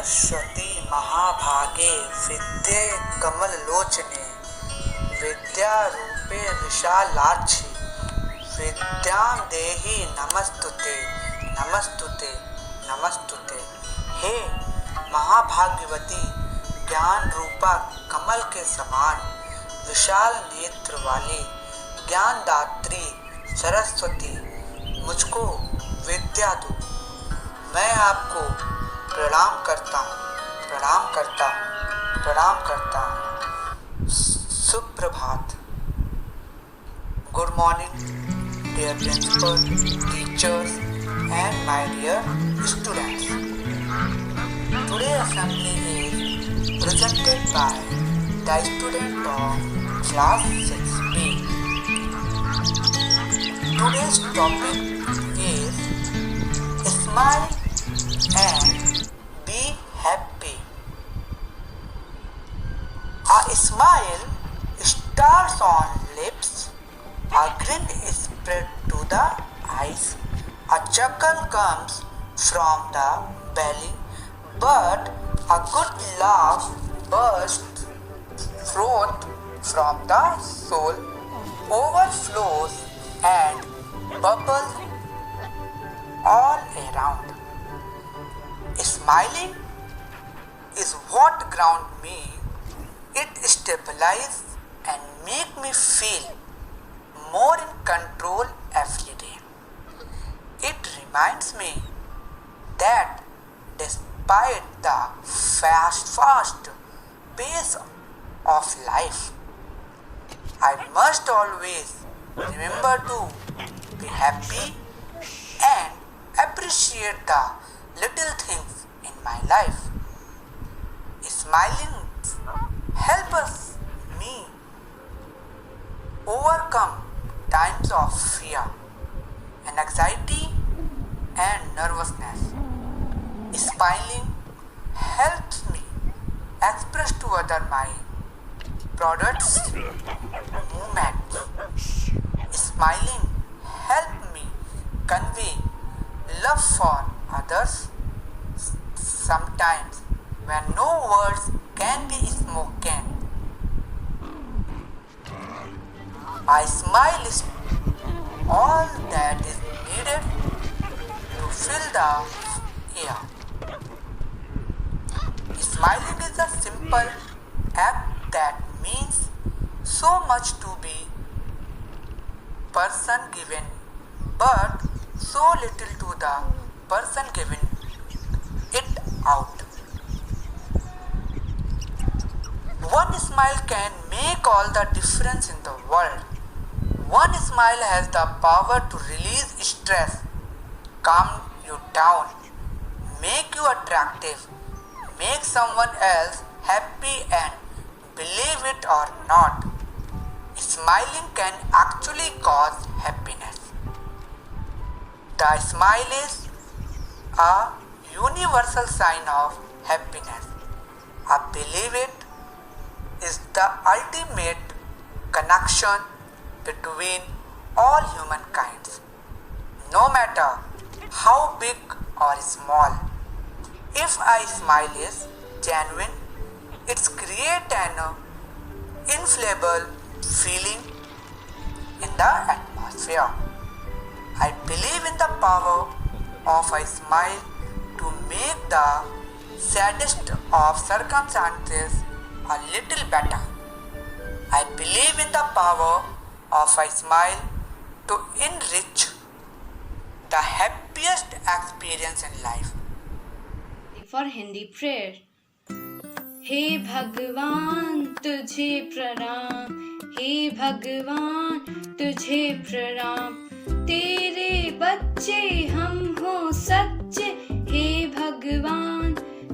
सरस्वती महाभागे विद्ये कमललोचने विद्यारूपे विशालाक्षी विद्यां देहि नमस्तुते नमस्तुते नमस्तुते। हे महाभाग्यवती, ज्ञान रूपा कमल के समान विशाल नेत्र वाली ज्ञानदात्री सरस्वती, मुझको विद्या दो। मैं आपको प्रणाम करता हूँ, प्रणाम करता हूँ, प्रणाम करता हूँ। सुप्रभात। Good morning dear principal, teachers and my dear students. Today assembly is presented by the student of class 6B. Today's topic is smile and be happy. A smile starts on lips, a grin is spread to the eyes, a chuckle comes from the belly, but a good laugh bursts forth from the soul, overflows and bubbles all around. Smiling is what ground me, it stabilizes and make me feel more in control every day. It reminds me that despite the fast pace of life, I must always remember to be happy and appreciate the little things in my life. Smiling helps me overcome times of fear and anxiety and nervousness. Smiling helps me express to other my products, movements. Smiling helps me convey love for others sometimes when no words can be spoken. A smile is all that is needed to fill the air. Smiling is a simple act that means so much to be person given, but so little to the person giving it out. One smile can make all the difference in the world. One smile has the power to release stress, calm you down, make you attractive, make someone else happy, and believe it or not, smiling can actually cause happiness. The smile is a universal sign of happiness. I believe it is the ultimate connection between all humankind, no matter how big or small. If a smile is genuine, it's create an inflammable feeling in the atmosphere. I believe in the power of a smile to make the saddest of circumstances a little better. I believe in the power of a smile to enrich the happiest experience in life. For Hindi prayer. हे भगवान तुझे प्रणाम, हे भगवान तुझे प्रणाम, तेरे बच्चे हम हो सच्चे, हे भगवान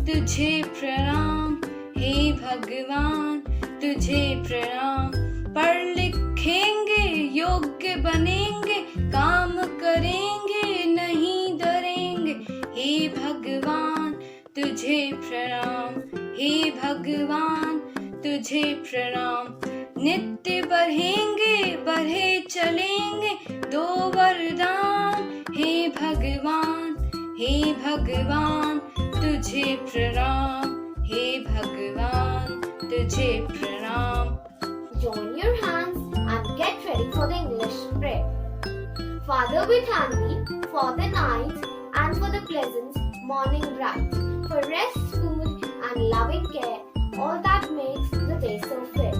तुझे प्रणाम, हे भगवान तुझे प्रणाम। पढ़ लिखेंगे योग्य बनेंगे, काम करेंगे नहीं डरेंगे, हे भगवान तुझे प्रणाम, हे भगवान तुझे प्रणाम। नित्य बढ़ेंगे बढ़े चलेंगे, दो वरदान, हे भगवान तुझे प्रणाम, हे भगवान तुझे प्रणाम। Join your hands and get ready for the English prayer. Father, we thank thee for the night and for the pleasant morning bright, for rest, food, and loving care, all that makes the day so fair.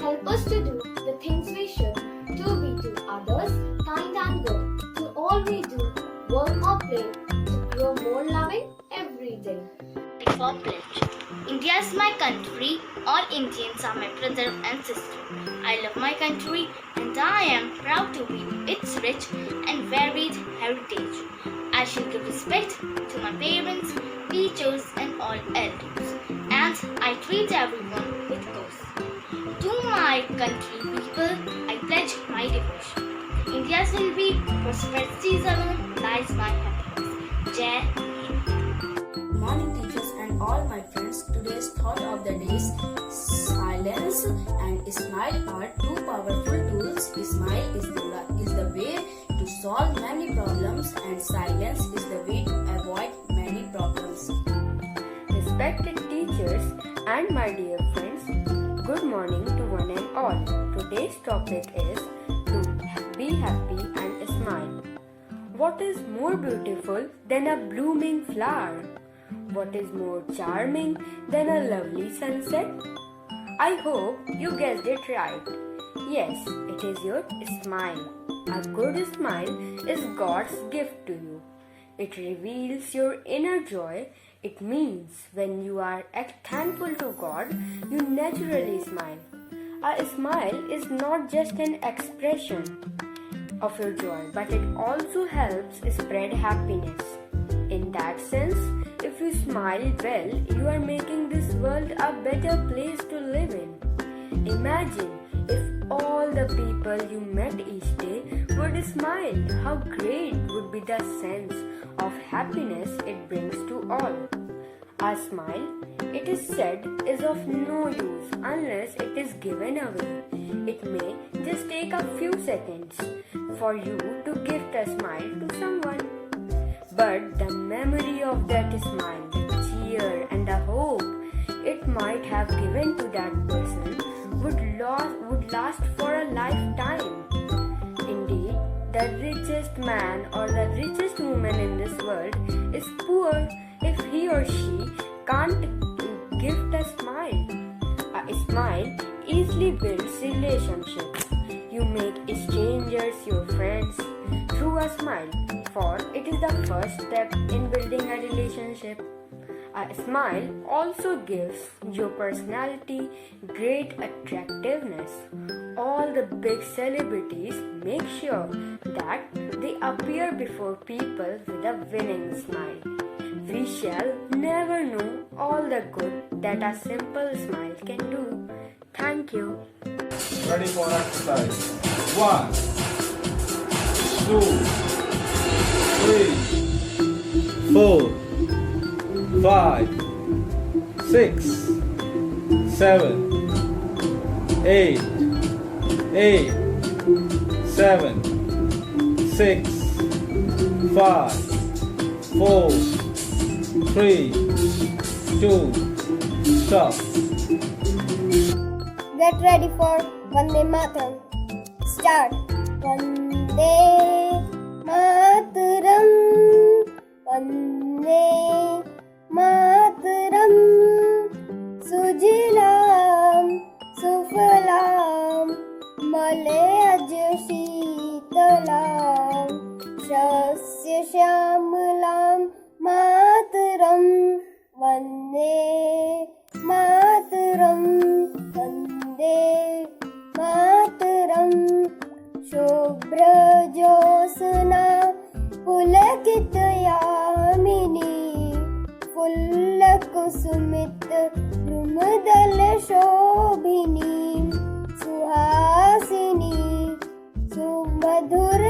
Help us to do the things we should, to be to others kind and good, to all we do, work or play, to grow more loving every day. For pledge. India is my country. All Indians are my brother and sister. I love my country and I am proud to be its rich and varied heritage. I shall give respect to my parents, teachers and all elders, and I treat everyone with course. To my country people, I pledge my devotion. India's will be prosperities alone lies my happiness. Jai Hind. Morning teachers and all my friends, today's thought of the day is silence and smile are two powerful tools. Smile is the way to solve many problems and silence is the way to avoid many problems. Respected teachers and my dear friends, good morning to one and all. Today's topic is to be happy and smile. What is more beautiful than a blooming flower? What is more charming than a lovely sunset? I hope you guessed it right. Yes, it is your smile. A good smile is God's gift to you. It reveals your inner joy. It means when you are thankful to God, you naturally smile. A smile is not just an expression of your joy, but it also helps spread happiness. In that sense, if you smile well, you are making this world a better place to live in. Imagine if all the people you met each day would smile, how great would be the sense of happiness it brings to all. A smile, it is said, is of no use unless it is given away. It may just take a few seconds for you to gift a smile to someone. But the memory of that smile, the cheer and the hope it might have given to that person would last for a lifetime. Indeed, the richest man or the richest woman in this world is poor if he or she can't gift a smile. A smile easily builds relationships. You make strangers your friends through a smile, for it is the first step in building a relationship. A smile also gives your personality great attractiveness. All the big celebrities make sure that they appear before people with a winning smile. We shall never know all the good that a simple smile can do. Thank you. Ready for exercise. 1, 2, 3, 4, 5, 6, 7, 8, 7, 6, 5, 4, 3, 2, stop. Get ready for Vande Mataram. Start. Vande Mataram. Vande Mataram. Sujilam Sufalam Malayaj Sheetalam Shasya Shyamalam Mataram. Vande Mataram. Vande Mataram. Shubhra Jyosna Pulakit Yamini Fullakusumit Drumadal Shobhini Suhasini Sumadhur